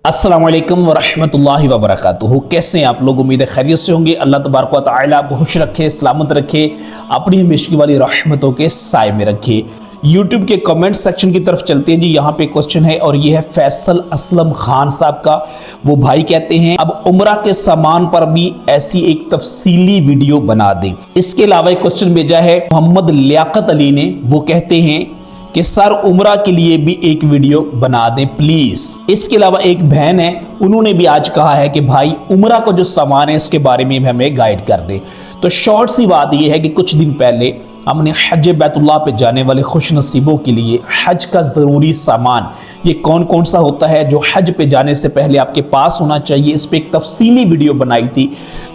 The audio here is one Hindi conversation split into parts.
अस्सलामुअलैकुम वरहमतुल्लाहि वबरकातुहू। कैसे हैं आप लोग? उम्मीद है खैरियत से होंगे। अल्लाह तबारक व तआला आपको खुश रखे, सलामत रखे, अपनी हमेशा वाली रहमतों के साए में रखे। यूट्यूब के कमेंट सेक्शन की तरफ चलते हैं जी। यहाँ पे क्वेश्चन है और ये है फैसल असलम खान साहब का। वो भाई कहते हैं अब उम्रा के सामान पर भी ऐसी एक तफसीली वीडियो बना दें। इसके अलावा एक क्वेश्चन भेजा है मोहम्मद लियाकत अली ने। वो कहते हैं कि सर उम्रा के लिए भी एक वीडियो बना दें प्लीज। इसके अलावा एक बहन है, उन्होंने भी आज कहा है कि भाई उम्रा का जो सामान है इसके बारे में भी हमें गाइड कर दें। तो शॉर्ट सी बात यह है कि कुछ दिन पहले हमने हज बैतुल्लाह पे जाने वाले खुश नसीबों के लिए हज का ज़रूरी सामान ये कौन कौन सा होता है जो हज पे जाने से पहले आपके पास होना चाहिए, इस पर एक तफसीली वीडियो बनाई थी।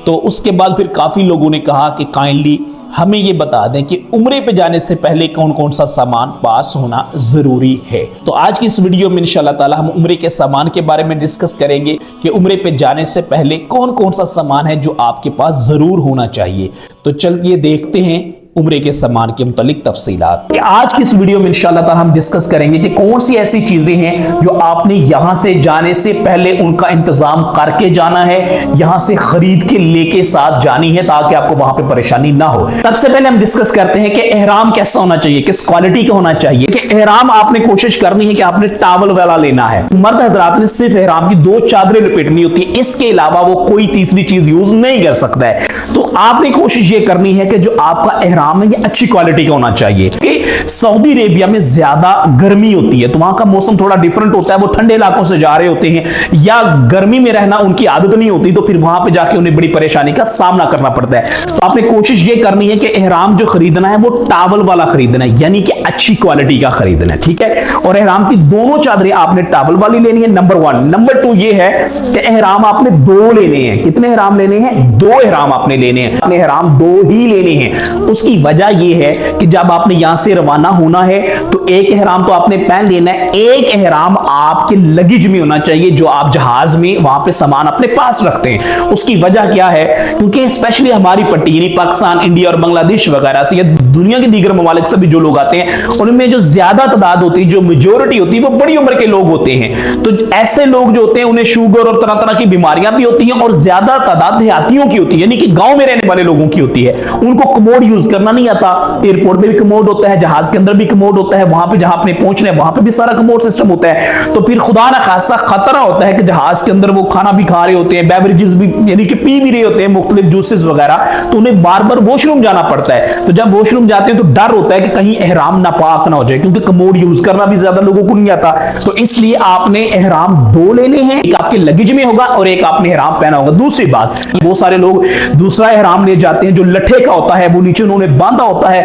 तो उसके बाद फिर काफ़ी लोगों ने कहा कि काइंडली हमें ये बता दें कि उम्रे पे जाने से पहले कौन कौन सा सामान पास होना जरूरी है। तो आज की इस वीडियो में इंशाल्लाह ताला हम उम्रे के सामान के बारे में डिस्कस करेंगे कि उम्रे पे जाने से पहले कौन कौन सा सामान है जो आपके पास जरूर होना चाहिए। तो चलिए देखते हैं उम्रे के सामान के मुतालिक तफसीलात। आज की इस वीडियो में इंशाल्लाह ताला हम डिस्कस करेंगे कि कौन सी ऐसी चीजें हैं जो आपने यहां से जाने से पहले उनका इंतजाम करके जाना है, यहां से खरीद के लेके साथ जानी है ताकि आपको वहां पे परेशानी ना हो। सबसे पहले हम डिस्कस करते हैं कि एहराम कैसा होना चाहिए, किस क्वालिटी का होना चाहिए। कि एहराम आपने कोशिश करनी है कि आपने टावल वाला लेना है। मर्द हजरात ने सिर्फ एहराम की 2 चादरें लपेटनी होती है, इसके अलावा वो कोई तीसरी चीज यूज नहीं कर सकता है। तो आपने कोशिश ये करनी है कि जो आपका एहराम है ये अच्छी क्वालिटी का होना चाहिए। कि सऊदी अरेबिया में ज्यादा गर्मी होती है तो वहां का मौसम थोड़ा डिफरेंट होता है। वो ठंडे इलाकों से जा रहे होते हैं या गर्मी में रहना उनकी आदत नहीं होती, तो फिर वहां पे जाके उन्हें बड़ी परेशानी का सामना करना पड़ता है। तो आपने कोशिश ये करनी है कि एहराम जो खरीदना है वो टावल वाला खरीदना है, यानी कि अच्छी क्वालिटी का खरीदना है, ठीक है। और एहराम की दोनों चादरें आपने टावल वाली लेनी है, नंबर 1। नंबर 2 ये है कि एहराम आपने 2 लेने हैं। कितने एहराम लेने हैं? 2 एहराम आपने लेने हैं। आपने एहराम 2 ही लेने हैं। उसकी वजह यह है कि जब आपने यहां से रवाना होना है तो एक एहराम तो आपने पहन लेना है, एक एहराम आपके लगेज में होना चाहिए जो आप जहाज में वहां पे सामान अपने पास रखते हैं। उसकी वजह क्या है? क्योंकि स्पेशली हमारी पट्टी यानी पाकिस्तान, इंडिया और बांग्लादेश वगैरह से या दुनिया के दीगर ममालिक से भी जो लोग आते हैं उनमें जो ज्यादा तादाद होती है, जो मेजोरिटी होती है वो बड़ी उम्र के लोग होते हैं। तो ऐसे लोग जो होते हैं उन्हें शुगर और तरह तरह की बीमारियां भी होती हैं और ज्यादा तादाद देहातियों की होती है, यानी कि गांव में रहने वाले लोगों की होती है। उनको कमोड यूज करना नहीं आता। एयरपोर्ट पे भी कमोड होता है, जहाज के अंदर भी कमोड होता है, वहां पे जहां आपने पहुंचना है वहां पे भी सारा कमोड सिस्टम होता है। तो फिर खुदा ना खासा खतरा होता है कि जहाज के अंदर वो खाना भी खा रहे होते हैं, बेवरेजेस भी यानी कि पी भी रहे होते हैं, मुख्तलिफ जूसेस वगैरह, तो उन्हें बार बार वॉशरूम जाना पड़ता है। तो जब वॉशरूम जाते हैं तो डर होता है कि कहीं एहराम नापाक ना हो जाए, क्योंकि कमोड यूज करना भी ज्यादा लोगों को नहीं आता। तो इसलिए आपने एहराम 2 लेने हैं, एक आपके लगेज में होगा और एक आपने एहराम पहना होगा। दूसरी बात, बहुत सारे लोग दूसरा एहराम ले जाते हैं जो लट्ठे का होता है, वो नीचे उन्होंने बांधा होता है,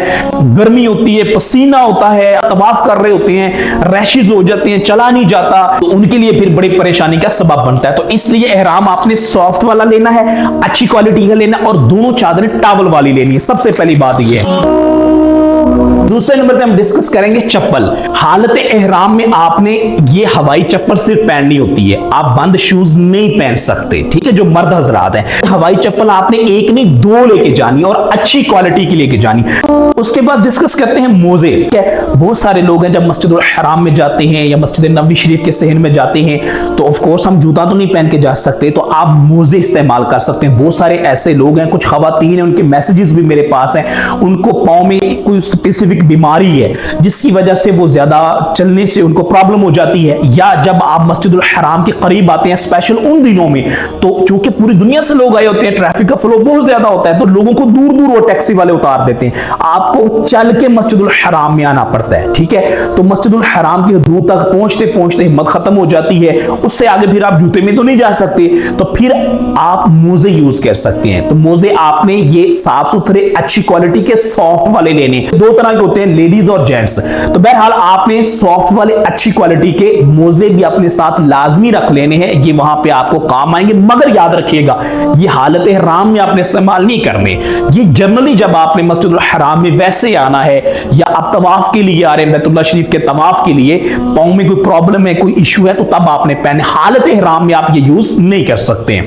गर्मी होती है, पसीना होता है, तवाफ कर रहे होते हैं, रैशेज हो जाते हैं, चला नहीं जाता, तो उनके लिए फिर बड़ी परेशानी का सबब बनता है। तो इसलिए एहराम आपने सॉफ्ट वाला लेना है, अच्छी क्वालिटी का लेना और दोनों चादरें टावल वाली लेनी है। सबसे पहली बात यह है। दूसरे नंबर पे हम डिस्कस करेंगे चप्पल। हालत एहराम में आपने ये हवाई चप्पल सिर्फ पहननी होती है, आप बंद शूज नहीं पहन सकते, ठीक है, जो मर्द हजरात हैं। हवाई चप्पल आपने एक नहीं 2 लेके जानी और अच्छी क्वालिटी की लेके जानी। उसके बाद डिस्कस करते हैं मोजे। क्या बहुत सारे लोग हैं जब मस्जिद हराम में जाते हैं या मस्जिद नबवी शरीफ के सहन में जाते हैं तो ऑफ कोर्स हम जूता तो नहीं पहन के जा सकते, तो आप मोजे इस्तेमाल कर सकते हैं। बहुत सारे ऐसे लोग हैं, कुछ खवातीन हैं, उनके मैसेजेस भी मेरे पास हैं, उनको पाँव में कोई स्पेसिफिक बीमारी है जिसकी वजह से वो ज्यादा चलने से उनको प्रॉब्लम हो जाती है, या जब आप मस्जिदुल हराम के करीब आते हैं स्पेशल उन दिनों में, तो चूंकि पूरी दुनिया से लोग आए होते हैं, ट्रैफिक का फ्लो बहुत ज्यादा होता है, तो लोगों को दूर दूर वो टैक्सी वाले उतार देते हैं। आपको चल के मस्जिदुल हराम में आना पड़ता है, ठीक है। तो मस्जिदुल हराम की हदूद तक पहुंचते पहुंचते हिम्मत खत्म हो जाती है, उससे आगे फिर आप जूते में तो नहीं जा सकते, तो फिर आप मोजे यूज कर सकते हैं। तो मोजे आपने ये साफ सुथरे अच्छी क्वालिटी के सॉफ्ट वाले लेने। 2 तरह के होते हैं, लेडीज और जेंट्स। तो बहरहाल आपने सॉफ्ट वाले अच्छी क्वालिटी के मोजे भी अपने साथ लाजमी रख लेने हैं, ये वहां पे आपको काम आएंगे। मगर याद रखिएगा ये हालत हराम में आपने इस्तेमाल नहीं करने, ये जनरली जब आपने मस्जिदुल हराम में वैसे आना है या आप तवाफ के लिए आ रहे हैं, बैतुल्लाह शरीफ के तवाफ के लिए, पाँव में कोई प्रॉब्लम है, कोई इशू है, तो तब आपने पहने। हालत हराम में आप ये यूज नहीं कर सकते हैं।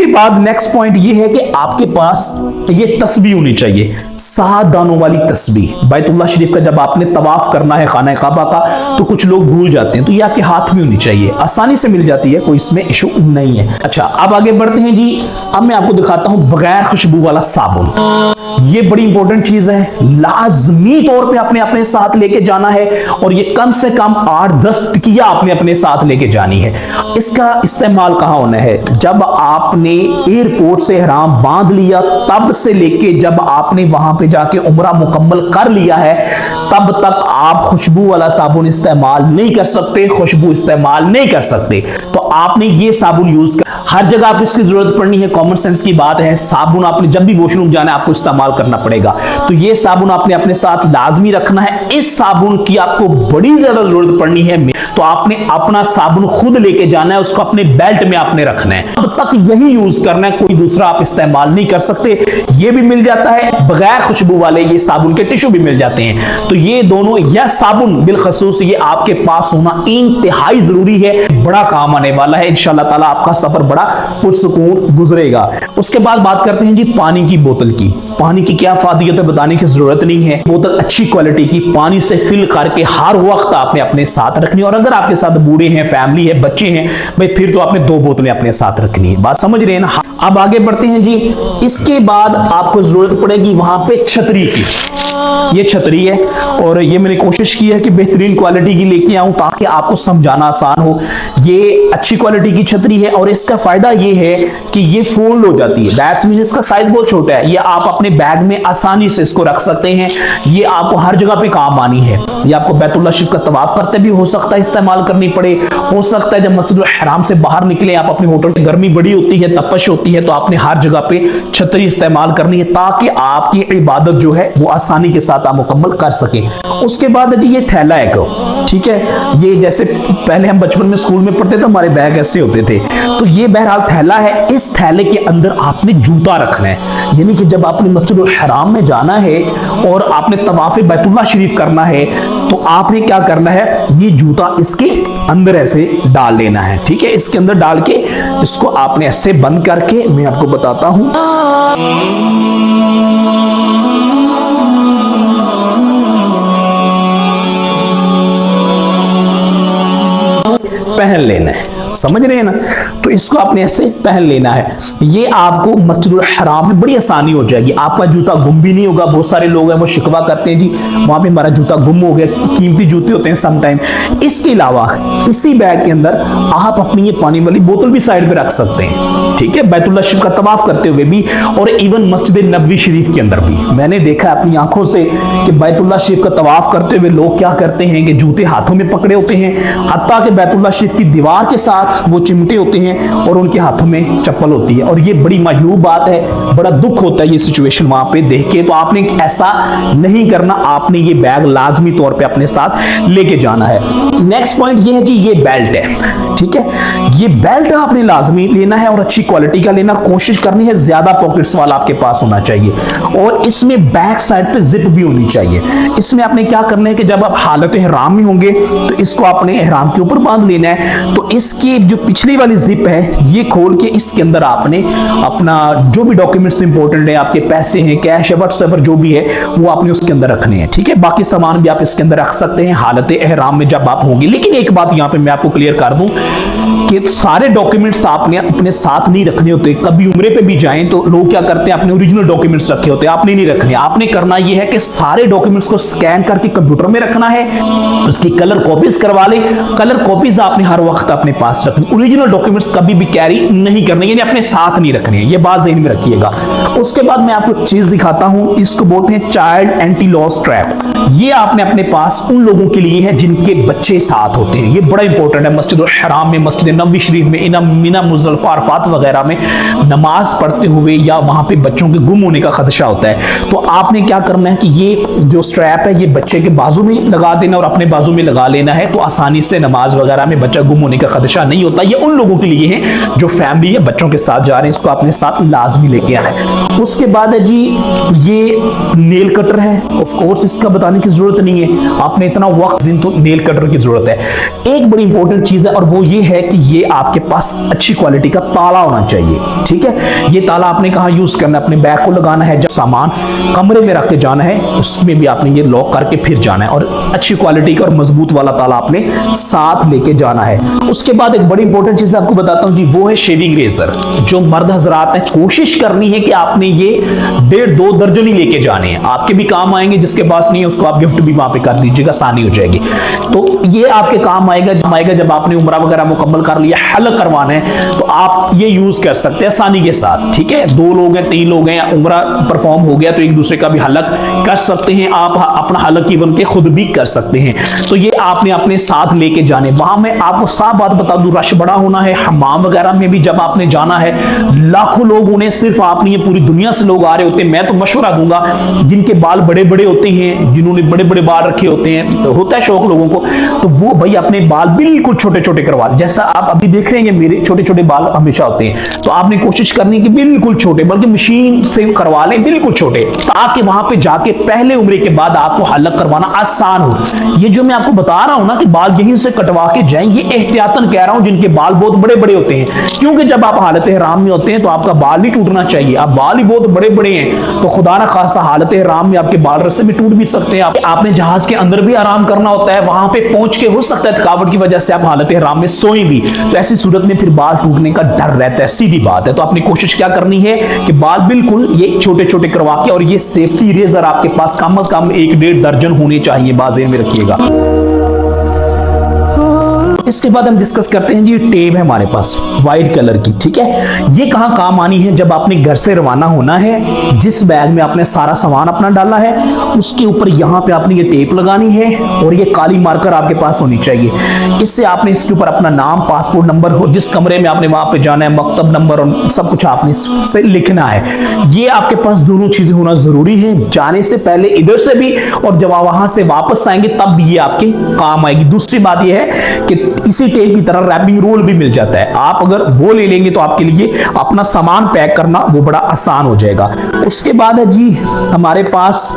उसके बाद नेक्स्ट पॉइंट ये है कि आपके पास ये तस्बीह होनी चाहिए, 7 दानों वाली तस्बीह। बैतुल्लाह शरीफ का जब आपने तवाफ करना है खाना काबा का, तो कुछ लोग भूल जाते हैं, तो ये आपके हाथ में होनी चाहिए, आसानी से मिल जाती है, कोई इसमें इशू नहीं है। अच्छा, अब आगे बढ़ते हैं जी। अब मैं आपको दिखाता हूं बगैर खुशबू वाला साबुन। ये बड़ी इंपॉर्टेंट चीज है, लाजमी तौर पे आपने अपने साथ लेके जाना है, और ये कम से कम 8-10 टिकिया आपने अपने साथ लेके जानी है। इसका इस्तेमाल कहां होना है? जब आपने एयरपोर्ट से ihram बांध लिया, तब से लेके जब आपने वहां पे जाके उम्रा मुकम्मल कर लिया है, तब तक आप खुशबू वाला साबुन इस्तेमाल नहीं कर सकते, खुशबू इस्तेमाल नहीं कर सकते। तो आपने ये साबुन यूज कर, हर जगह आपको इसकी जरूरत पड़नी है, कॉमन सेंस की बात है। साबुन आपने जब भी वॉशरूम जाना है आपको इस्तेमाल करना पड़ेगा, तो ये साबुन आपने अपने साथ लाजमी रखना है। इस साबुन की आपको बड़ी ज्यादा जरूरत पड़नी है, तो आपने अपना साबुन खुद लेके जाना है, उसको अपने बेल्ट में आपने रखना है, तब तक यही यूज करना है, कोई दूसरा आप इस्तेमाल नहीं कर सकते। ये भी मिल जाता है बगैर खुशबू वाले, ये साबुन के टिश्यू भी मिल जाते हैं। तो ये दोनों, यह साबुन बिलखसूस ये आपके पास होना इंतहाई जरूरी है, बड़ा काम आने वाला है। इंशाअल्लाह ताला आपका सफर बड़ा पुरसुकून गुजरेगा। उसके बाद बात करते हैं जी पानी की बोतल की। पानी की क्या फायदा है बताने की जरूरत नहीं है। बोतल अच्छी क्वालिटी की पानी से फिल करके हर वक्त आपने अपने साथ रखनी है, और अगर आपके साथ बूढ़े हैं, फैमिली है, बच्चे हैं, भाई फिर तो आपने 2 बोतलें अपने साथ रखनी है। बात समझ रहे हैं ना? अब आगे बढ़ते हैं जी। इसके बाद आपको जरूरत पड़ेगी वहां पे छतरी की। ये छतरी है, और ये मैंने कोशिश की है कि बेहतरीन क्वालिटी की लेके आऊं ताकि आपको समझाना आसान हो। ये अच्छी क्वालिटी की छतरी है, और इसका फायदा ये है कि ये फोल्ड हो जाती है। दैट्स मीन इसका साइज बहुत छोटा है, ये आप अपने बैग में आसानी से इसको रख सकते हैं। ये आपको हर जगह पे काम आनी है। ये आपको बैतुल्लाह शरीफ का तवाफ करते भी हो सकता है इस्तेमाल करनी पड़े, हो सकता है जब मस्जिदुल हराम से बाहर निकले आप अपने होटल में, गर्मी बड़ी होती है, तपश होती है, तो आपने हर जगह पे छतरी इस्तेमाल करनी है ताकि आपकी इबादत जो है वो आसानी के साथ आप मुकम्मल कर सके। उसके बाद जी ये थैला है, ठीक है, ये जैसे पहले हम बचपन में स्कूल में पढ़ते थे, हमारे बैग ऐसे होते थे, तो ये बहरहाल थैला है। इस थैले के अंदर आपने जूता रखना है, यानी कि जब आपने मस्जिदुल हराम में जाना है और आपने तवाफ़े बैतुल्लाह शरीफ करना है, तो आपने क्या करना है, ये जूता इसके अंदर ऐसे डाल लेना है, ठीक है। इसके अंदर डाल के इसको आपने ऐसे बंद करके, मैं आपको बताता हूं, पहन लेना है, समझ रहे हैं ना? तो इसको आपने ऐसे पहन लेना है। ये आपको मस्जिदुल हराम में बड़ी आसानी हो जाएगी, आपका जूता गुम भी नहीं होगा। बहुत सारे लोग हैं वो शिकवा करते हैं जी वहां पे हमारा जूता गुम हो गया, कीमती जूते होते हैं सम टाइम। इसके अलावा इसी बैग के अंदर आप अपनी ये पानी वाली बोतल भी साइड पे रख सकते हैं, ठीक है, बैतुल्लाह शरीफ का तवाफ करते हुए भी, और इवन मस्जिद नबवी शरीफ के अंदर भी। मैंने देखा अपनी आंखों से कि बैतुल्लाह शरीफ का तवाफ करते हुए लोग क्या करते हैं कि जूते हाथों में पकड़े होते हैं, हत्ता कि बैतुल्लाह शरीफ की दीवार के साथ वो चिमटे होते हैं और उनके हाथों में चप्पल होती है, और ये बड़ी मायूब बात है, बड़ा दुख होता है ये सिचुएशन वहां पे देख के। तो आपने ऐसा नहीं करना, आपने ये बैग लाजमी तौर पे अपने साथ लेके जाना है। नेक्स्ट पॉइंट ये है जी, ये बेल्ट है, ठीक है, ये बेल्ट आपने लाजमी लेना है और अच्छी क्वालिटी का लेना, कोशिश करनी है ज्यादा पॉकेट्स वाला आपके पास होना चाहिए, और इसमें बैक साइड पे जिप भी होनी चाहिए। इसमें आपने क्या करना है कि जब आप हालत ihram में होंगे तो इसको आपने ihram के ऊपर बांध लेना है, तो इसकी जो पिछली वाली जिप है ये खोल के इसके अंदर आपने अपना जो भी डॉक्यूमेंट्स इंपॉर्टेंट है, आपके पैसे हैं, कैश है, व्हाट्सएवर जो भी है वो आपने उसके अंदर रखने हैं, ठीक है। बाकी सामान भी आप इसके अंदर रख सकते हैं हालत ihram में जब आप होंगे। लेकिन एक बात यहाँ पे मैं आपको क्लियर कर दूं कि सारे डॉक्यूमेंट्स आपने अपने साथ नहीं रखने होते। कभी उम्रे पे भी जाएं तो लोग क्या करते हैं, अपने ओरिजिनल डॉक्यूमेंट्स रखे होते हैं, आपने नहीं रखने। आपने करना यह है कि सारे डॉक्यूमेंट्स को स्कैन करके कंप्यूटर में रखना है, उसकी कलर कॉपीज करवा ले। कलर कॉपीज आपने हर वक्त अपने पास रखनी, ओरिजिनल डॉक्यूमेंट्स कभी भी कैरी नहीं करने, यानी अपने साथ नहीं रखने, ये बात ज़हन में रखिएगा। उसके बाद मैं आपको एक चीज दिखाता हूं, इसको बोलते हैं चाइल्ड एंटी लॉस ट्रैप। ये आपने अपने पास उन लोगों के लिए है जिनके बच्चे साथ होते हैं, ये बड़ा इंपॉर्टेंट है। मस्जिद हराम में, मस्जिद नबवी शरीफ में, मिना मुज़दलिफा अरफात वगैरह में नमाज पढ़ते हुए या वहां पे बच्चों के गुम होने का खदशा होता है, तो आपने क्या करना है कि ये जो स्ट्रैप है ये बच्चे के बाजू में लगा देना और अपने बाजू में लगा लेना है, तो आसानी से नमाज वगैरह में बच्चा गुम होने का खदशा नहीं होता। ये उन लोगों के लिए है जो फैमिली है, बच्चों के साथ जा रहे हैं, इसको अपने साथ लाजमी लेके आना है। उसके बाद है जी ये नेल कटर है, ऑफ कोर्स इसका बताने लगाने की जरूरत नहीं है, आपने इतना वक्त दिन तो नेल कटर की जरूरत है। एक बड़ी इंपॉर्टेंट चीज है और वो ये है कि ये आपके पास अच्छी क्वालिटी का ताला होना चाहिए, ठीक है। ये ताला आपने कहाँ यूज करना है, अपने बैग को लगाना है, जब सामान कमरे में रख के जाना है उसमें भी आपने ये लॉक करके फिर जाना है, और अच्छी क्वालिटी का और मजबूत वाला ताला आपने साथ लेके जाना है। उसके बाद एक बड़ी इंपॉर्टेंट चीज आपको बताता हूं जी, वो है शेविंग रेजर। जो मर्द हजरात हैं, कोशिश करनी है कि आपने ये 1.5-2 दर्जन ही लेके जाने हैं, आपके भी काम आएंगे, जिसके पास नहीं है उसको आप गिफ्ट भी वहां पे कर दीजिएगा, आसानी हो जाएगी। तो ये आपके काम आएगा जब आपने उम्रा वगैरह मुकम्मल कर लिया, हल्क करवाना है तो आप ये यूज कर सकते हैं आसानी के साथ, ठीक है। 2 लोग हैं, 3 लोग हैं, उम्रा परफॉर्म हो गया तो एक दूसरे का भी हल्क कर सकते हैं, आप अपना हल्क की बन के खुद भी कर सकते हैं। तो ये आपने अपने साथ लेके जाने। वहां मैं आपको साफ बात बता दूं, रश बड़ा होना है, हमाम वगैरह में भी जब आपने जाना है, लाखों लोग, उन्हें सिर्फ आप नहीं, पूरी दुनिया से लोग आ रहे होते हैं। मैं तो मशवरा दूंगा जिनके बाल बड़े बड़े होते हैं, जिन्होंने बड़े बड़े बाल रखे होते हैं, तो होता है शौक लोगों को, तो वो भाई अपने बाल बिल्कुल छोटे छोटे करवा, जैसा आप अभी देख रहे हैं मेरे छोटे छोटे बाल हमेशा होते हैं, तो आपने कोशिश करनी कि बिल्कुल छोटे, बल्कि मशीन से करवा लें बिल्कुल छोटे, ताकि वहां पे जाके पहले उम्र के बाद आपको हल्क करवाना आसान हो। ये जो मैं आपको बता रहा हूं ना कि बाल यहीं से कटवा के जाएंगे, एहतियातन कह रहा हूं, जिनके बाल बहुत बड़े बड़े होते हैं, क्योंकि जब आप हालत हराम में होते हैं तो आपका बाल ही टूटना चाहिए। आप बाल ही बहुत बड़े बड़े हैं तो खुदा ना खासा हालत हराम में आपके बाल रस्से में टूट भी सकते हैं। आपने जहाज के अंदर भी आराम करना होता है, वहां पे पहुंच के हो सकता है थकावट की वजह से आप हालत हराम में सोए भी, तो ऐसी सूरत में फिर बाल टूटने का डर रहता है, सीधी बात है। तो आपने कोशिश क्या करनी है कि बाल बिल्कुल ये छोटे छोटे करवा के, और ये सेफ्टी रेजर आपके पास कम से कम 1-1.5 दर्जन होने चाहिए, बाज़ेन में रखिएगा। इसके बाद हम डिस्कस करते हैं जी, टेप है हमारे पास व्हाइट कलर की, ठीक है। ये कहां काम आनी है, जब आपने घर से रवाना होना है, जिस बैग में आपने सारा सामान अपना डाला है उसके ऊपर यहां पे आपने ये टेप लगानी है, और ये काली मार्कर आपके पास होनी चाहिए। इससे आपने इसके ऊपर अपना नाम, पासपोर्ट नंबर, हो जिस कमरे में आपने वहां पे जाना है, मकतब नंबर और सब कुछ आपने से लिखना है। ये आपके पास दोनों चीजें होना जरूरी है, जाने से पहले इधर से भी, और जब आप वहां से वापस आएंगे तब भी ये आपके काम आएगी। दूसरी बात यह है कि इसी टेप की तरह रैपिंग रोल भी मिल जाता है, आप अगर वो ले लेंगे तो आपके लिए अपना सामान पैक करना वो बड़ा आसान हो जाएगा। उसके बाद है जी हमारे पास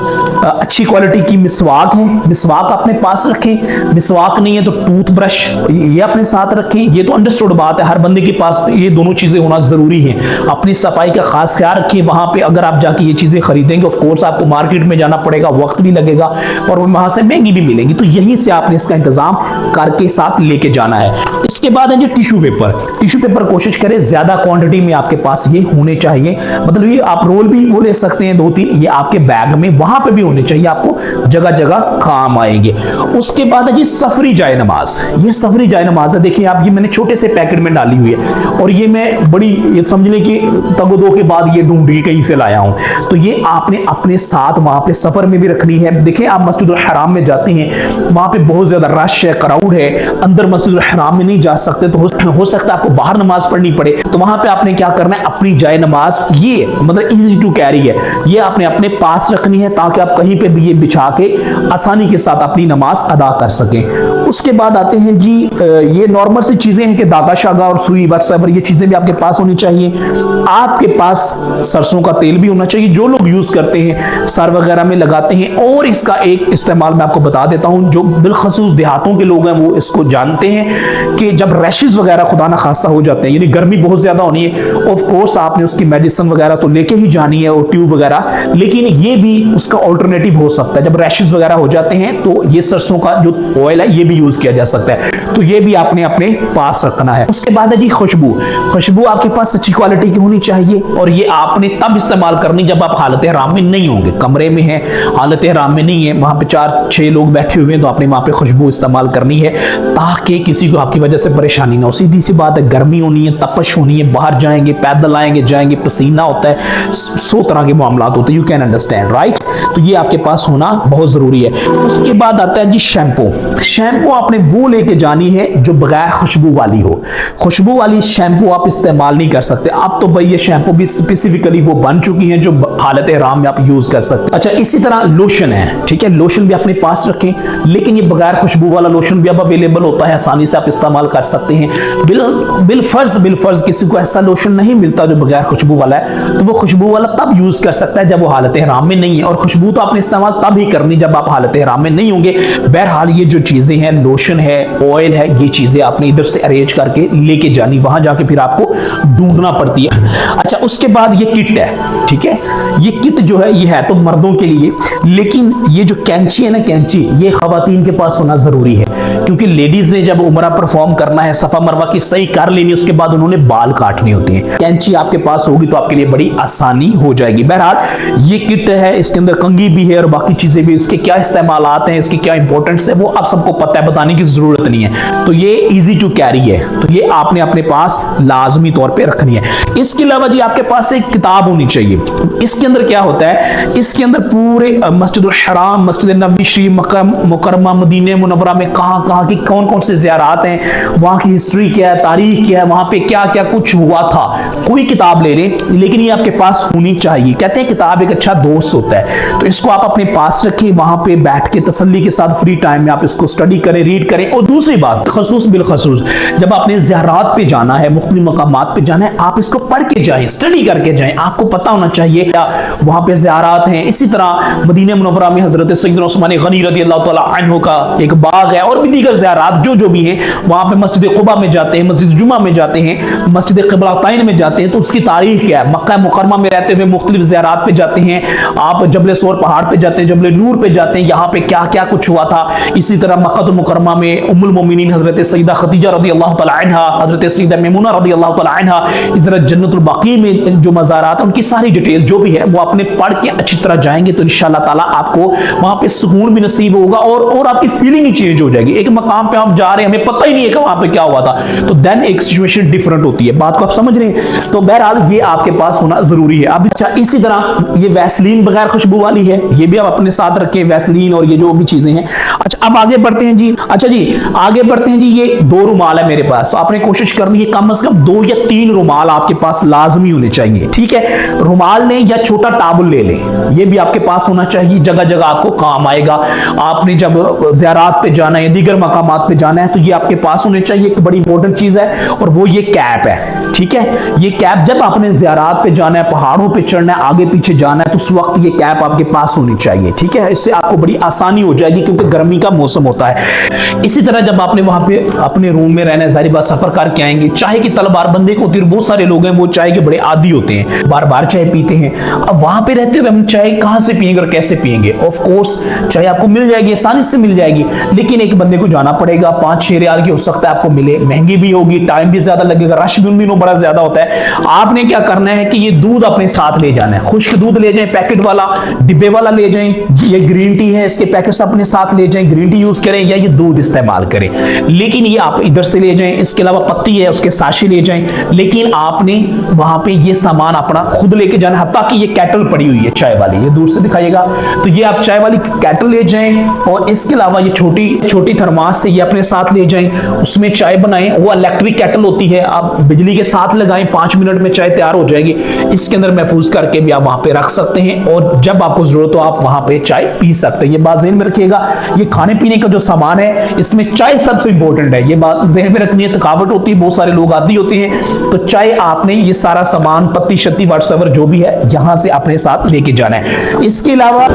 अच्छी क्वालिटी की मिसवाक है, मिसवाक अपने पास रखें। मिसवाक नहीं है तो टूथब्रश ये अपने साथ रखें। ये तो अंडरस्टूड बात है, हर बंदे के पास ये दोनों चीजें होना जरूरी है। अपनी सफाई का खास ख्याल रखिए। वहां पे अगर आप जाके ये चीजें खरीदेंगे, ऑफ कोर्स आपको मार्केट में जाना पड़ेगा, वक्त भी लगेगा और वहां से महंगी भी मिलेंगी, तो यहीं से आपने इसका इंतजाम करके साथ लेके जाना है। इसके बाद है जी टिश्यू पेपर। टिश्यू पेपर कोशिश करें ज्यादा क्वांटिटी में आपके पास ये होने चाहिए, मतलब ये आप रोल भी वो ले सकते हैं 2-3, ये आपके बैग में वहां पे भी होने चाहिए, आपको जगह जगह काम आएंगे। उसके बाद है जी सफरी जाए नमाज। ये सफरी जाए नमाज है, देखिए आप, ये मैंने छोटे से पैकेट में डाली हुई है, और ये मैं बड़ी, ये समझ लें कि तगदो के बाद ये ढूंढ के कहीं से लाया हूं। तो ये आपने अपने साथ वहां पे सफर में भी रखनी है। देखिए आप मस्जिद उल हराम में जाते हैं, वहां पे बहुत ज्यादा रश है, क्राउड है, अंदर मस्जिद उल हराम में नहीं जा सकते, तो हो सकता है आपको बाहर नमाज पढ़नी पड़े, तो वहां पे आपने क्या करना है, अपनी जाए नमाज, ये मतलब इजी टू कैरी है, ये आपने अपने पास रखनी है, ताकि आप कहीं पे भी ये बिछा के आसानी के साथ अपनी नमाज अदा कर सकें। उसके बाद आते हैं जी, ये नॉर्मल सी चीजें हैं कि धागा शागा और सुई वट्सएवर, ये चीजें भी आपके पास होनी चाहिए। आपके पास सरसों का तेल भी होना चाहिए, जो लोग यूज करते हैं सर वगैरह में लगाते हैं। और इसका एक इस्तेमाल मैं आपको बता देता हूं, जो बिलखसूस देहातों के लोग हैं वो इसको जानते हैं कि जब रैशेस वगैरह खुदा ना खासा हो जाते हैं, यानी गर्मी बहुत ज्यादा होनी है, ऑफ कोर्स आपने उसकी मेडिसिन वगैरह तो लेके ही जानी है, और ट्यूब वगैरह, लेकिन ये भी उसका ऑल्टरनेटिव हो सकता है। जब रैशेस वगैरह हो जाते हैं तो ये सरसों का जो ऑयल है ये भी यूज किया जा सकता है, तो ये भी आपने अपने पास रखना है। उसके बाद है जी खुशबू। खुशबू आपके पास अच्छी क्वालिटी की होनी चाहिए, और ये आपने तब इस्तेमाल करनी जब आप हालत हराम में नहीं होंगे, कमरे में है, हालत हराम में नहीं है, वहां पे 4-6 लोग बैठे हुए हैं, तो आपने वहां पे खुशबू इस्तेमाल करनी है, ताकि किसी को आपकी वजह से परेशानी ना हो। सीधी सी बात है, गर्मी होनी है, तपश होनी है, बाहर जाएंगे, पैदल आएंगे जाएंगे, पसीना होता है, 100 तरह के मामलात होते हैं, यू कैन अंडरस्टैंड राइट। तो ये आपके पास होना बहुत जरूरी है। उसके बाद आता है जी शैम्पू। शैम्पू शैम्पू आपने वो लेके जानी है जो बगैर खुशबू वाली हो। खुशबू वाली शैम्पू आप इस्तेमाल नहीं कर सकते। अब तो भाई ये शैम्पू भी स्पेसिफिकली वो बन चुकी हैं जो हालत हराम में आप यूज कर सकते हैं। अच्छा, इसी तरह लोशन है, ठीक है, लोशन भी अपने पास रखें, लेकिन ये बगैर खुशबू वाला लोशन भी अब अवेलेबल होता है, आसानी से आप इस्तेमाल कर सकते हैं। बिलफर्ज किसी को ऐसा लोशन नहीं मिलता जो बगैर खुशबू वाला है, तो वो खुशबू वाला तब यूज कर सकता है जब वो हालत हराम में नहीं है, और खुशबू तो आपने इस्तेमाल तब ही करनी जब आप हालत हराम में नहीं होंगे। बहरहाल ये जो चीजें हैं, लोशन है, ऑयल है, ये चीजें आपने इधर से अरेंज करके लेके जानी, वहां जाके फिर आपको ढूंढना पड़ती है। अच्छा, उसके बाद ये किट है, ठीक है, ये किट जो है ये है तो मर्दों के लिए, लेकिन ये जो कैंची है ना, कैंची ये खवातीन के पास होना जरूरी है, क्योंकि लेडीज ने जब उम्रा परफॉर्म करना है, सफा मरवा की सही कर लेनी, उसके बाद उन्होंने बाल काटने होते हैं। कैंची आपके पास होगी तो आपके लिए बड़ी आसानी हो जाएगी। बहरहाल ये किट है, इसके अंदर कंघी भी है और बाकी चीजें भी, इसके क्या इस्तेमाल आते हैं, इसकी क्या इंपॉर्टेंस है, वो आप सबको पता है, बताने की जरूरत नहीं है। तो ये इजी टू कैरी है, तो ये आपने अपने पास लाजमी तौर पे रखनी है। इसके अलावा जी आपके पास एक किताब होनी चाहिए। इसके अंदर क्या होता है, इसके अंदर पूरे मस्जिदुल हराम, मस्जिद नबवी शरीफ, मक्का मुकर्रमा, मदीने मुनव्वरा में कहां की कौन कौन से ज़ियारात हैं, वहां की हिस्ट्री क्या है, तारीख क्या है, वहां पे क्या क्या कुछ हुआ था, कोई किताब ले लें, लेकिन ये आपके पास होनी चाहिए। कहते हैं किताब एक अच्छा दोस्त होता है, तो इसको आप अपने पास रखें, वहां पे बैठ के तसल्ली के साथ फ्री टाइम में आप इसको स्टडी करें, रीड करें। और दूसरी बात, खसूस बिल खसूस जब आपने ज़ियारात पे जाना है, मुख्तलिफ मकामात पे जाना है, आप इसको पढ़ के जाएं, स्टडी करके जाएं, आपको पता होना चाहिए क्या वहां पे ज़ियारात हैं। इसी तरह मदीने मुनव्वरा में हजरत सैयदना उस्मान गनी रज़ी अल्लाह तआला अन्हु का एक बाग है, और भी दीगर ज़ियारात जो भी है, वहां पे मस्जिद क़ुबा में जाते हैं, मस्जिद जुमा में जाते हैं, मस्जिद क़िबलतैन में जाते हैं, तो उसकी तारीख क्या है। मक्का मुकर्रमा में रहते हुए मुख्तलिफ ज़ियारात पे जाते हैं, आप जबल सोर पहाड़ पे जाते हैं, जबल नूर पे जाते हैं, यहाँ पे क्या क्या कुछ हुआ था। इसी तरह मक्का मुकर्रमा में उम्मुल मोमिनीन हजरत सैयदा खदीजा रज़ी अल्लाह तआला अन्हा, हजरत सैयदा मैमूना रज़ी अल्लाह तआला अन्हा, इस तरह जन्नतुल बाकी में जो मज़ारात हैं उनकी सारी डिटेल्स जो भी है वो आपने पढ़ के अच्छी तरह जाएंगे तो इंशाअल्लाह ताला आपको वहां पे सुकून भी नसीब होगा, और आपकी फीलिंग ही चेंज हो जाएगी। एक मकाम पे आप जा रहे हैं, हमें पता ही नहीं है कि वहां पे क्या हुआ था, तो देन एक सिचुएशन डिफरेंट होती है। बात को आप समझ रहे हैं? तो बहरहाल ये आपके पास होना जरूरी है। अब अच्छा, इसी तरह ये वैसलीन बगैर खुशबू वाली है, ये भी आप अपने साथ रखें, वैसलीन और ये जो भी चीजें हैं। अच्छा, अब आगे बढ़ते हैं जी। अच्छा जी, आगे बढ़ते हैं जी। ये 2 रुमाल है मेरे पास, तो आपने कोशिश करनी है कम से कम 2 या 3 रुमाल आपके पास लाजमी होने चाहिए, ठीक है। रुमाल लें या छोटा टावल ले लें, ये भी आपके पास होना चाहिए, जगह जगह आपको काम आएगा। आपने जब ज़ियारात पे जाना है, दीगर मकामात पे जाना है, तो ये आपके पास होने चाहिए। एक बड़ी इंपॉर्टेंट चीज है और वो ये कैप है, ठीक है। ये कैप जब आपने ज़ियारात पे जाना है, पहाड़ों पे चढ़ना है, आगे पीछे जाना है, तो उस वक्त ये कैप आपके पास होनी चाहिए, ठीक है। इससे आपको बड़ी आसानी हो जाएगी क्योंकि गर्मी का मौसम होता है। इसी तरह जब आपने वहां पे अपने रूम में रहना है, जाहिर बात सफर करके आएंगे, चाय की तलबार बंदे को होती है, बहुत सारे लोग हैं वो चाय के बड़े आदी होते हैं, बार बार चाय पीते हैं। अब वहां पे रहते हुए हम चाय कहां से पिएंगे और कैसे पिएंगे? ऑफ कोर्स चाय आपको मिल जाएगी, आसानी से मिल जाएगी, लेकिन एक बंदे को जाना पड़ेगा, 5-6 रियाल की हो सकता है आपको मिले, महंगी भी होगी, टाइम भी ज्यादा लगेगा, रश भी उन दिनों बड़ा ज्यादा होता है। आपने क्या करना है कि ये दूध अपने साथ ले जाना है, खुश्क दूध ले जाएं, पैकेट वाला, डिब्बे वाला ले जाएं। ये ग्रीन टी है, इसके पैकेट्स अपने साथ ले जाएं, ग्रीन टी यूज करें या ये दूध इस्तेमाल करें, लेकिन ये आप इधर से ले जाएं। इसके अलावा पत्ती है, उसके साशे ले जाएं, लेकिन आपने वहां पे ये सामान अपना खुद लेके जाना। हत्ता कि ये कैटल पड़ी हुई है चाय वाली, ये दूर से दिखाइएगा, तो ये आप चाय वाली कैटल ले जाएं, और इसके अलावा ये छोटी थर्मास से ये अपने साथ ले जाएं, उसमें चाय बनाएं। वो इलेक्ट्रिक कैटल होती है, आप बिजली के साथ लगाएं, 5 मिनट में चाय तैयार हो जाएगी। इसके अंदर महफूज करके भी आप वहां पे रख सकते हैं, और जब आपको जरूरत हो आप वहां पे चाय पी सकते हैं। ये बात ज़हन में रखिएगा, ये खाने पीने का जो सामान है इसमें चाय सबसे इंपॉर्टेंट है, ये बात ज़हन में रखनी है। थकावट होती है, बहुत सारे लोग आदी होते हैं, तो चाय आपने ये सारा सामान, पत्ती शत्ती व्हाट्सएवर जो भी है, यहां से अपने साथ लेके जाना है। इसके अलावा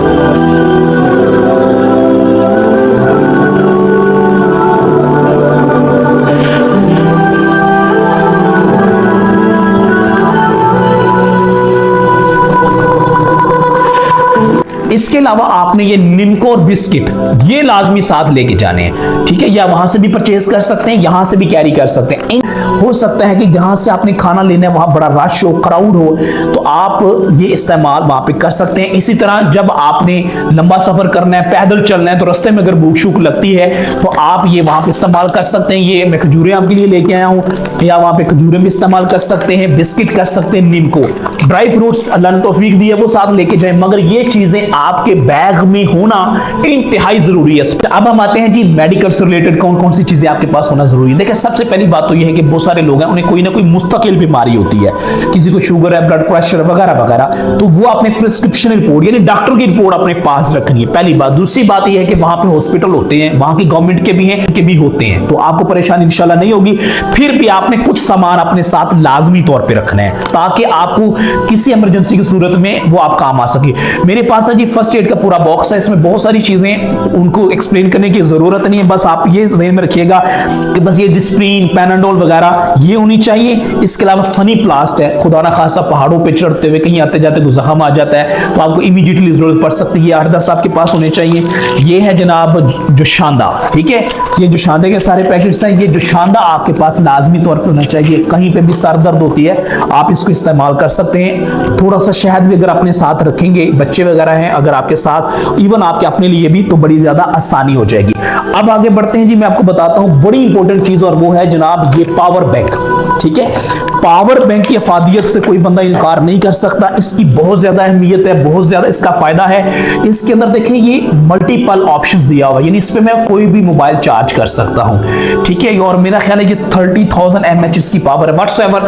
इसके अलावा आपने ये निमको और बिस्किट ये लाजमी साथ लेके जाने हैं, ठीक है। या वहां से भी परचेज कर सकते हैं, यहां से भी कैरी कर सकते हैं। हो सकता है कि जहां से आपने खाना लेना है वहां बड़ा रश हो, क्राउड हो, तो आप ये इस्तेमाल वहां पे कर सकते हैं। इसी तरह जब आपने लंबा सफर करना है, पैदल चलना है, तो रास्ते में अगर भूख शूख लगती है तो आप ये वहां पे इस्तेमाल कर सकते हैं। ये मैं खजूरें आपके लिए लेके आया हूँ, या वहां पे खजूरें भी इस्तेमाल कर सकते हैं, बिस्किट कर सकते हैं, नीम को, ड्राई फ्रूट्स अल्लाह ने तौफीक दी है वो साथ लेके जाए, मगर ये चीजें आपके बैग में होना इंतहाई जरूरी है। अब हम आते हैं जी मेडिकल से रिलेटेड कौन कौन सी चीजें आपके पास होना जरूरी है। देखिए सबसे पहली बात तो ये है कि बहुत सारे लोग हैं उन्हें कोई ना कोई मुस्तकिल बीमारी होती है, किसी को शुगर है, ब्लड प्रेशर वगैरह वगैरह, तो वो अपने प्रिस्क्रिप्शन रिपोर्ट यानी डॉक्टर की रिपोर्ट अपने पास रखनी है, पहली बात। दूसरी बात यह है कि वहां पे हॉस्पिटल होते हैं, वहां की गवर्नमेंट के भी हैं, के भी होते हैं, तो आपको परेशानी इंशाल्लाह नहीं होगी। फिर भी आपने कुछ सामान अपने साथ लाजमी तौर पे रखना है ताकि आपको किसी इमरजेंसी की सूरत में वो आप काम आ सके। मेरे पास है जी फर्स्ट एड का पूरा बॉक्स है, इसमें बहुत सारी चीजें, उनको एक्सप्लेन करने की जरूरत नहीं है, बस आप ये ज़हन में रखिएगा कि बस ये डिस्प्रिन, पैनाडोल वगैरह ये होनी चाहिए। इसके अलावा सनी प्लास्ट है, खुदा ना खासा पहाड़ों पे चढ़ते हुए कहीं आते जाते कोई जख्म आ जाता है तो आपको इमीडिएटली जरूरत पड़ सकती है, 8-10 आपके पास होने चाहिए। ये है जनाब जो शांदा, ठीक है, ये जो शांदे के सारे पैकेट्स हैं, ये जो शांदा आपके पास लाजमी तौर पर होना चाहिए। कहीं पे भी सर दर्द होती है आप इसको इस्तेमाल कर सकते हैं। थोड़ा सा शहद भी अगर अपने साथ रखेंगे, बच्चे वगैरह हैं अगर आपके साथ, इवन आपके अपने लिए भी, तो बड़ी ज्यादा आसानी हो जाएगी। अब आगे बढ़ते हैं जी, मैं आपको बताता हूं बड़ी इंपॉर्टेंट चीज, और वो है जनाब ये पावर बैंक, ठीक है। पावर बैंक की अफादियत से कोई बंदा इनकार नहीं कर सकता, इसकी बहुत ज्यादा अहमियत है, बहुत ज्यादा इसका फायदा है। इसके अंदर देखिए ये मल्टीपल ऑप्शंस दिया हुआ है, यानी इस पे मैं कोई भी मोबाइल चार्ज कर सकता हूं, ठीक है। और मेरा ख्याल है ये 30,000 mAh की पावर है। व्हाट्सएवर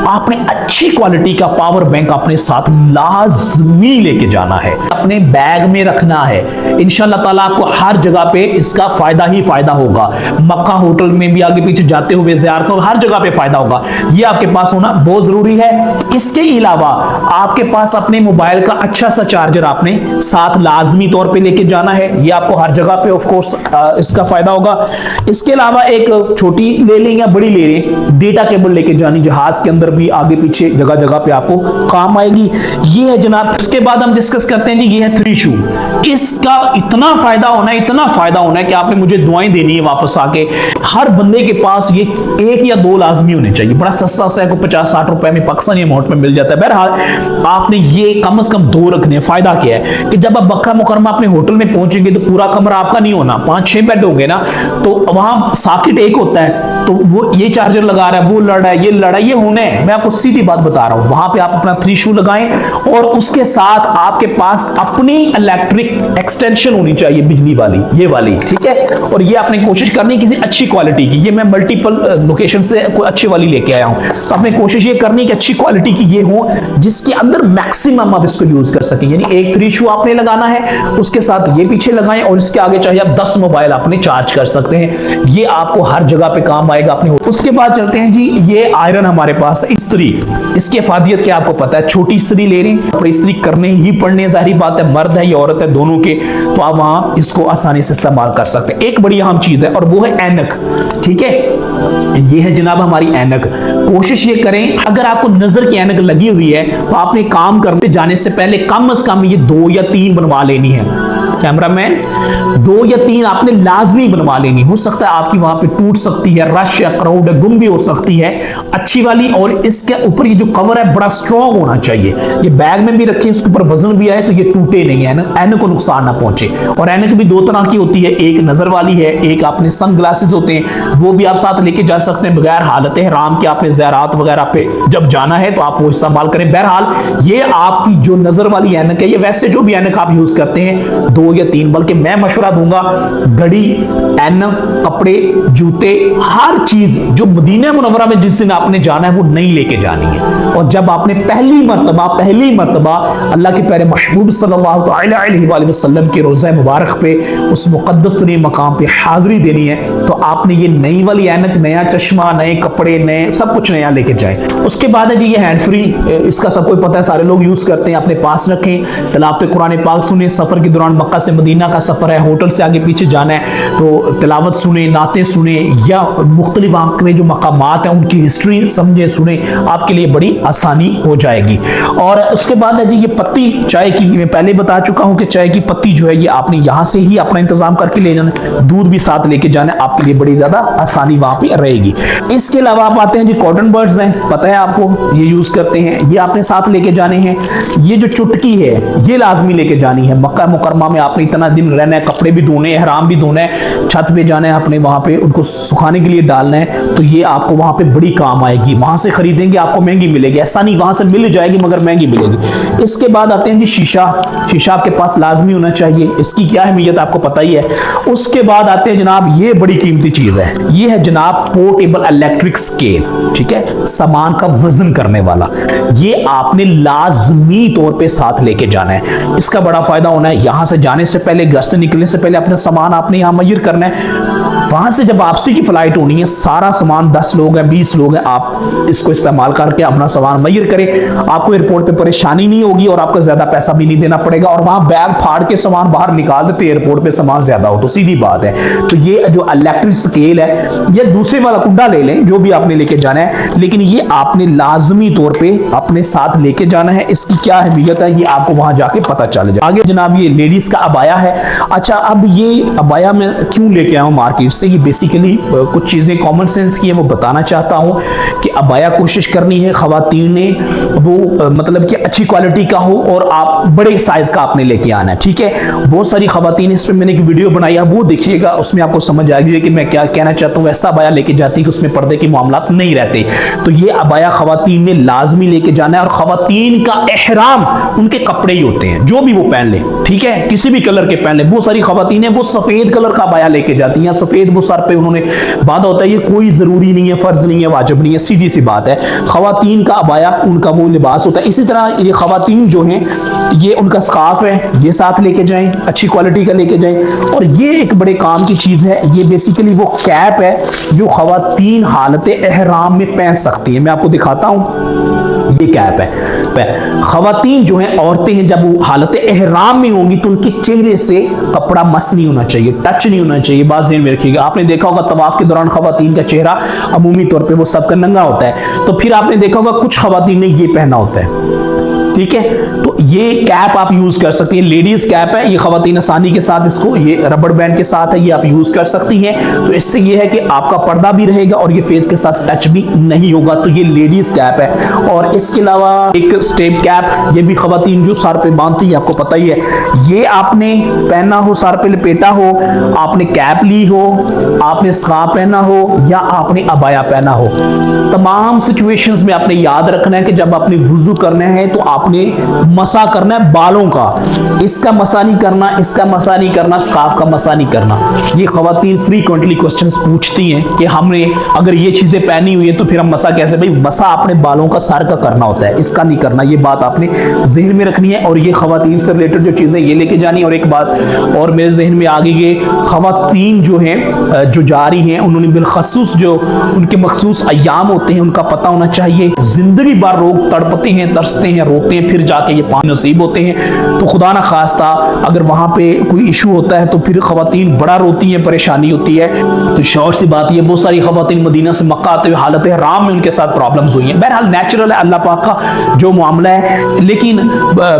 आपने अच्छी क्वालिटी का पावर बैंक अपने साथ लाजमी लेके जाना है, अपने बैग में रखना है। इंशाल्लाह ताला आपको हर जगह पे इसका फायदा ही फायदा होगा। मक्का होटल में भी आगे पीछे जाते हुए, ज़ियारतों, हर जगह पे फायदा होगा। ये आपके पास होना बहुत जरूरी है। इसके अलावा आपके पास अपने मोबाइल का अच्छा सा चार्जर आपने साथ लाजमी तौर पे लेके जाना है, ये आपको हर जगह पे ऑफ कोर्स इसका फायदा होगा। इसके अलावा एक छोटी ले लें या बड़ी ले लें, डेटा केबल लेके जानी, जहाज के अंदर भी आगे पीछे जगह जगह पे आपको काम आएगी। ये है जनाब। उसके बाद हम डिस्कस करते हैं जी, ये है 3 शू। इसका इतना फायदा होना है, इतना फायदा होना है कि आपने मुझे दुआएं देनी है वापस आके। हर बंदे के पास ये 1 या 2 लाजमी होने चाहिए। बड़ा सस्ता सा को 50-60 रुपए में पाकिस्तानी अमाउंट में मिल जाता है। बहरहाल आपने ये कम से कम 2 रखने। फायदा क्या है कि जब आप मक्का मुकरमा अपने होटल में पहुंचेंगे तो पूरा कमरा आपका नहीं होना, 5-6 बेड होंगे ना, तो वहां सॉकेट एक होता है, तो वो ये चार्जर लगा रहा है, वो लड़ रहा है, ये लड़ा, ये होने है। मैं आपको सीधी बात बता रहा हूं, वहां पे आप अपना 3 शू लगाएं और उसके साथ आपके पास अपनी इलेक्ट्रिक एक्सटेंशन होनी चाहिए, बिजली वाली, ये वाली, ठीक है। और ये आपने कोशिश करनी है किसी अच्छी क्वालिटी की। ये मैं मल्टीपल लोकेशन से कोई अच्छी वाली लेके आया हूं, तो आपने कोशिश ये करनी कि अच्छी क्वालिटी की ये हो जिसके अंदर मैक्सिमम आप इसको यूज कर सकें। यानी एक 3 शू आपने लगाना है, उसके साथ ये पीछे लगाएं और इसके आगे चाहिए आप 10 मोबाइल अपने चार्ज कर सकते हैं। ये आपको हर जगह पे काम आएगा अपने। उसके बाद चलते हैं जी, ये आयरन हमारे पास है, इस्त्री। इसकी अफादियत क्या आपको पता है, छोटी इस्त्री ले रहे हैं, कपड़े इस्त्री करने ही पड़ने, जाहिर बात है, मर्द है या औरत है दोनों के, तो आप वहां इसको आसानी से इस्तेमाल कर सकते हैं। एक बड़ी अहम चीज है और वो है ऐनक, ठीक है। ये है जनाब हमारी ऐनक। कोशिश ये करें, अगर आपको नजर की ऐनक लगी हुई है तो आपने काम करने जाने से पहले कम से कम ये 2 या 3 बनवा लेनी है। कैमरामैन, 2 या 3 आपने लाजमी बनवा लेनी। हो सकता है आपकी वहां पे टूट सकती है, रश या क्राउड है, गुम भी हो सकती है, अच्छी वाली। और इसके ऊपर ये जो कवर है बड़ा स्ट्रॉन्ग होना चाहिए। ये बैग में भी रखें, इसके ऊपर वजन भी आए तो ये टूटे नहीं है, ऐनक को नुकसान ना पहुंचे। और ऐनक भी 2 तरह की होती है, एक नजर वाली है, एक आपने सन ग्लासेस होते हैं, वो भी आप साथ लेके जा सकते हैं बगैर हालत हराम के। आपने ज़ियारत वगैरह पे जब जाना है तो आप वो इस्तेमाल करें। बहरहाल ये आपकी जो नजर वाली ऐनक है, ये वैसे जो भी ऐनक आप यूज करते हैं 2 या 3, बल्कि मैं मशवरा दूंगा घड़ी, ऐनक, कपड़े, जूते, हर चीज जो मदीना मुनव्वरा में जिस दिन आपने जाना है वो नहीं लेके जानी है। और जब आपने पहली मर्तबा अल्लाह के प्यारे महबूब सल्लल्लाहु अलैहि वसल्लम के रोज़ा मुबारक पे उस मुक़द्दस तरीन मकाम पे हाजिरी देनी है, तो आपने ये नई वाली ऐनक, नया चश्मा, नए कपड़े, नए सब कुछ नया लेके जाएं। उसके बाद है जी ये हैंड फ्री। इसका सबको पता है, सारे लोग यूज करते हैं, अपने पास रखें। तिलावत कुरान पाक सुने, सफर के दौरान मक्का से मदीना का सफर है, होटल से आगे पीछे जाना है तो तिलावत सुने, नाते सुने, या मुख्तलिफ वहाँ के जो मकामात हैं उनकी हिस्ट्री समझे, सुने, आपके लिए बड़ी आसानी हो जाएगी। और उसके बाद है जी ये पत्ती चाय की। मैं पहले बता चुका हूं कि चाय की पत्ती जो है ये आपने यहां से ही अपना इंतजाम करके ले जाना, दूध भी साथ लेके जाना, आपके लिए बड़ी ज्यादा आसानी वहां पे रहेगी। इसके अलावा आप आते हैं जी कॉटन बर्ड्स हैं, पता है आपको, ये यूज करते हैं, ये आपने साथ लेके जाने हैं। ये जो चुटकी है ये लाजमी लेके जानी है। मक्का मुकरमा में आपने इतना दिन रहना है, कपड़े भी धोने, एहराम भी धोना है, छत पे जाना है अपने, वहां पे उनको सुखाने के लिए डालना है, तो ये आपको वहां पे बड़ी काम आएगी। वहां से खरीदेंगे आपको महंगी मिलेगी, ऐसा नहीं वहां से मिल जाएगी मगर महंगी मिलेगी। इसके बाद आते हैं जी शीशा। शीशा आपके पास लाजमी होना चाहिए, इसकी क्या अहमियत आपको पता ही है। उसके बाद आते हैं जनाब, ये बड़ी कीमती चीज है, ये है जनाब पोर्टेबल इलेक्ट्रिक स्केल। ठीक है, सामान का वजन करने वाला, ये आपने लाजमी तौर पे साथ लेके जाना है। इसका बड़ा फायदा होना है, यहां से जाने से पहले, घर से निकलने से पहले अपना सामान आपने यहां मय्यर करना है। वहां से जब वापसी की फ्लाइट होनी है, सारा सामान 10 लोग हैं 20 लोग हैं, आप इसको इस्तेमाल करके अपना सामान मय्यर करें। आपको एयरपोर्ट पे परेशानी नहीं होगी और आपको ज्यादा पैसा भी नहीं देना पड़ेगा। और वहां बैग फाड़ के सामान बाहर निकाल देते एयरपोर्ट पे सामान ज्यादा हो तो, सीधी बात है। तो ये जो इलेक्ट्रिक स्केल है, ये दूसरे वाला कुंडा ले लें जो भी आपने लेके जाना है, लेकिन ये आपने लाजमी तौर पे अपने साथ लेके जाना है। इसकी क्या अहमियत है ये आपको वहां जाके पता चल जाए। आगे जनाब ये लेडीज का अबाया है। अच्छा, अब ये अबाया में क्यों लेके आया हूं मार्केट से, ये बेसिकली कुछ चीजें कॉमन सेंस की है वो बताना चाहता हूं कि अबाया कोशिश करनी है खवातीन ने वो मतलब कि अच्छी क्वालिटी का हो और आप बड़े साइज का आपने लेके आना है। ठीक है, बहुत सारी खवातीन, इस पर मैंने एक वीडियो बनाई है, वो देखिएगा, उसमें आपको समझ आ गई कि मैं क्या कहना चाहता हूं। वैसा अबाया लेके जाती कि उसमें पर्दे के मामलात नहीं रहते। तो ये अबाया खवातीन ने लाजमी लेके जाना है। और खवातीन का एहराम उनके कपड़े ही होते हैं, जो भी वो पहन ले, ठीक है, किसी भी कलर के पहन ले। बहुत सारी खवातीन है वो सफेद कलर का अबाया लेके जाती हैं, सफेद वो सर पे उन्होंने बांधा होता है। ये कोई जरूरी नहीं है, फर्ज नहीं है, वाजिब नहीं है, सीधी सी बात है। खवातीन का अबाया उनका वो लिबास होता है। इसी तरह ये खवातीन जो हैं, ये उनका स्कार्फ है, ये साथ लेके जाएं, अच्छी क्वालिटी का लेके जाएं। और ये एक बड़े काम की चीज है, ये बेसिकली वो कैप है जो खवातीन हालत एहराम में पहन सकती है। मैं आपको दिखाता हूं, ये कैप है। खवातीन जो हैं, औरतें हैं, जब वो हालत एहराम में होंगी तो उनके चेहरे से कपड़ा मस नहीं होना चाहिए, टच नहीं होना चाहिए। बात ध्यान में रखिएगा, आपने देखा होगा तवाफ के दौरान खवातीन का चेहरा अमूमी तौर पे वो सबका नंगा होता है, तो फिर आपने देखा होगा कुछ खवातीन ने ये पहना होता है। ठीक है, तो ये कैप आप यूज कर सकती हैं, लेडीज कैप है, ये खवातीन आसानी के साथ इसको, ये रबड़ बैंड के साथ है, ये आप यूज कर सकती हैं। तो इससे ये है कि आपका पर्दा भी रहेगा और ये फेस के साथ टच भी नहीं होगा। तो ये लेडीज कैप है। और इसके अलावा एक स्टेप कैप, ये भी खवातीन जो सर पे बांधती है, आपको पता ही है, ये आपने पहना हो, सर पे लपेटा हो, आपने कैप ली हो, आपने स्कार्फ पहना हो या आपने अबाया पहना हो, तमाम सिचुएशंस में आपने याद रखना है कि जब आपने वुजू करना है तो आपने मसा करना है बालों का, इसका मसा नहीं करना, इसका मसा नहीं करना, स्कार्फ का मसा नहीं करना। ये खवातीन फ्रीक्वेंटली क्वेश्चंस पूछती हैं कि हमने अगर ये चीजें पहनी हुई है तो फिर हम मसा कैसे? भाई मसा अपने बालों का, सर का करना होता है, इसका नहीं करना। ये बात आपने जहन में रखनी है। और ये खवातीन से रिलेटेड जो चीजें ये लेके जानी। और एक बात और मेरे जहन में आ गई कि खवातीन जो हैं, जो जा रही हैं, उन्होंने बिलखसूस जो उनके मखसूस अय्याम होते हैं उनका पता होना चाहिए। जिंदगी भर लोग तड़पते हैं, तरसते हैं, रोते हैं, फिर जाके ये पानी नसीब होते हैं। तो खुदा ना खास्ता अगर वहां पे कोई इशू होता है तो फिर खवातीन बड़ा रोती हैं, परेशानी होती है। तो शॉर्ट सी बात ये, बहुत सारी खवातीन मदीना से मक्का आते हुए हालत हराम में उनके साथ प्रॉब्लम्स हुई हैं। बहरहाल नेचुरल है, अल्लाह पाक का जो मामला है। लेकिन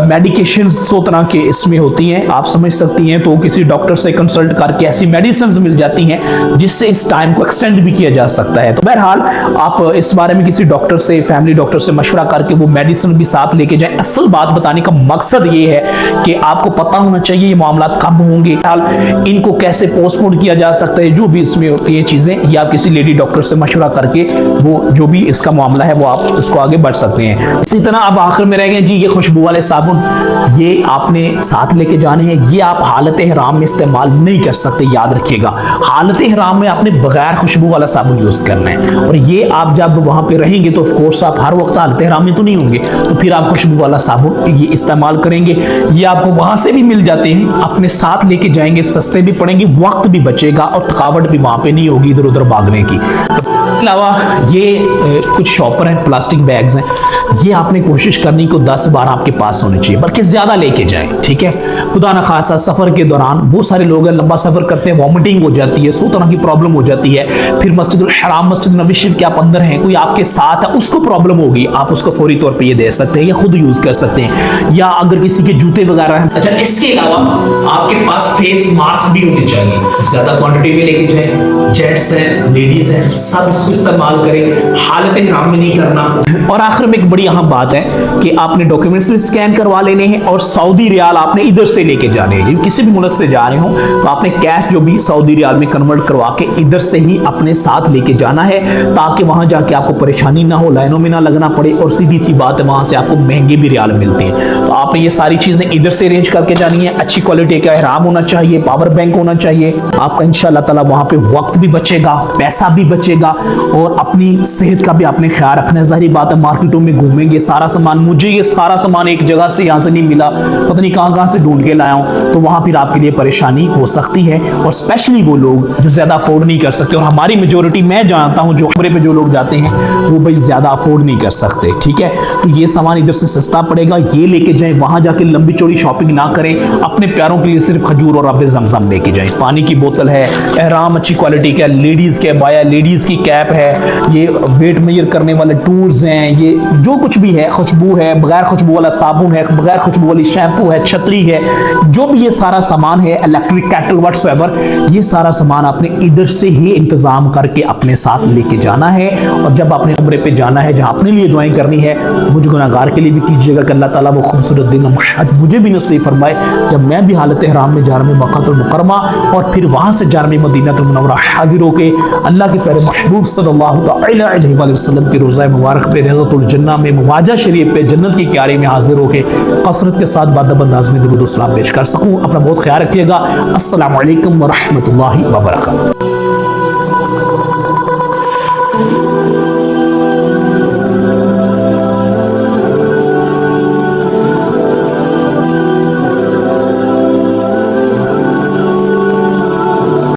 मेडिकेशन 100 तरह के इसमें होती हैं, आप समझ सकती हैं। तो किसी डॉक्टर से कंसल्ट करके ऐसी मेडिसिन मिल जाती हैं जिससे इस टाइम को एक्सटेंड भी किया जा सकता है। तो बहरहाल आप इस बारे में किसी डॉक्टर से, फैमिली डॉक्टर से मशवरा करके वो मेडिसिन भी साथ लेके जाएं। असल बात बताने का मकसद ये है कि आपको पता होना चाहिए ये मामला कब होंगे, इनको कैसे पोस्टपोन किया जा सकता है, जो भी इसमें होती है चीजें, या किसी लेडी डॉक्टर से मशवरा करके वो जो भी इसका मामला है वो आप उसको आगे बढ़ सकते हैं। इसी तरह अब आखिर में रह गए जी ये खुशबू वाले साबुन, ये आपने साथ लेके जाने हैं। ये आप हालत हराम में इस्तेमाल नहीं कर सकते, याद रखिएगा। हालत हराम में आपने बगैर खुशबू वाला साबुन यूज करना है। और ये आप जब वहां पे रहेंगे तो ऑफ कोर्स आप हर वक्त हालत हराम में तो नहीं होंगे, तो फिर आप खुशबू वाला साबुन ये इस्तेमाल करेंगे। ये आपको वहां से भी मिल जाते हैं, अपने साथ लेके जाएंगे, सस्ते भी पड़ेंगे, वक्त भी बचेगा और थकावट भी वहां पे नहीं होगी इधर उधर भागने की। अलावा ये कुछ शॉपर हैं, प्लास्टिक बैग्स हैं, ये आपने कोशिश करनी को 10-12 आपके पास होने चाहिए, बल्कि ज्यादा लेके जाएं। ठीक है, खुदा न खासा सफर के दौरान बहुत सारे लोग लंबा सफर करते हैं, वॉमिटिंग हो जाती है, 100 तरह की प्रॉब्लम हो जाती है। फिर मस्जिदुल हराम, मस्जिद नबी शरीफ के आप अंदर हैं, कोई आपके साथ है, उसको प्रॉब्लम होगी, आप उसको फौरी तौर पे ये दे सकते हैं या खुद यूज कर सकते हैं। हैं या अगर किसी के जूते वगैरह हैं। अच्छा, इसके अलावा आपके पास फेस मास्क भी होने चाहिए, ज्यादा क्वांटिटी में लेके जाएं। जेंट्स हैं, लेडीज हैं, सब इसको इस्तेमाल करें, हालत इहराम में नहीं करना। और आखिर में एक बड़ी अहम बात है कि आपने डॉक्यूमेंट्स भी स्कैन करवा लेने हैं और सऊदी रियाल आपने इधर से लेके जाने हैं। किसी भी मुल्क से जा रहे हो तो आपने कैश जो भी सऊदी रियाल में कन्वर्ट करवा के इधर से ही अपने साथ लेके जाना है, ताकि वहां जाके आपको परेशानी ना हो, लाइनों में ना लगना पड़े। और सीधी सी बात है, वहां से आपको महंगे भी रियाल मिलते हैं। तो आपने ये सारी चीजें इधर से अरेंज करके जानी है। अच्छी क्वालिटी का इहराम होना चाहिए, पावर बैंक होना चाहिए। आपका इंशाअल्लाह ताला वहां पे वक्त भी बचेगा, पैसा भी बचेगा और अपनी सेहत का भी आपने ख्याल रखना है। जाहिर बात है, मार्केटों में घूमेंगे, सारा सामान, मुझे ये सारा सामान एक जगह से यहाँ से नहीं मिला, पता नहीं कहां से ढूंढ के लाया हूं, तो वहां फिर आपके लिए परेशानी हो सकती है। और स्पेशली वो लोग जो ज्यादा अफोर्ड नहीं कर सकते, और हमारी मेजोरिटी, मैं जानता हूं जो उम्रे पे जो लोग जाते हैं वो भाई ज्यादा अफोर्ड नहीं कर सकते, ठीक है। तो ये सामान इधर से सस्ता पड़ेगा, ये लेके जाएं। वहां जाके लंबी चौड़ी शॉपिंग ना करें, अपने प्यारों के लिए सिर्फ खजूर और आबे ज़मज़म लेके जाएं। पानी की बोतल है, एहराम अच्छी क्वालिटी का, लेडीज के बाया, लेडीज की कैप है, ये वेट मेजर करने वाले टूल्स हैं, ये जो कुछ भी है, खुशबू है, बगैर खुशबू वाला साबुन है, बगैर खुशबू वाली शैम्पू है, छतरी है, जो भी ये सारा सामान है, इलेक्ट्रिक कैटल व्हाटसोएवर, ये सारा सामान आपने इधर से ही इंतजाम करके अपने साथ लेके जाना है। और जब आपने उम्रे पे जाना है, जहां अपने लिए दुआएं करनी है, मुझ गुनाहगार के लिए भी कीजिएगा कि अल्लाह ताला वो खूबसूरत दिन मुझे भी नसीब फरमाए जब मैं भी हालत इहराम में जा रहा हूं मक्का मुकरमा, और फिर वहां से जा रहा हूं मदीना मुनव्वरा हाजिर होके अल्लाह के प्यारे महबूब सल्लल्लाहु अलैहि वसल्लम के रोज़ा मुबारक पे रज़तुल जन्नह में मुवाजा शरीफ पे जन्नत की क्यारी में हाजिर होके कसरत के साथ बादब अंदाज में दुरूद व सलाम पेश कर सकूं। अपना बहुत ख्याल रखिएगा। अस्सलामु अलैकुम व रहमतुल्लाहि व बरकातहू।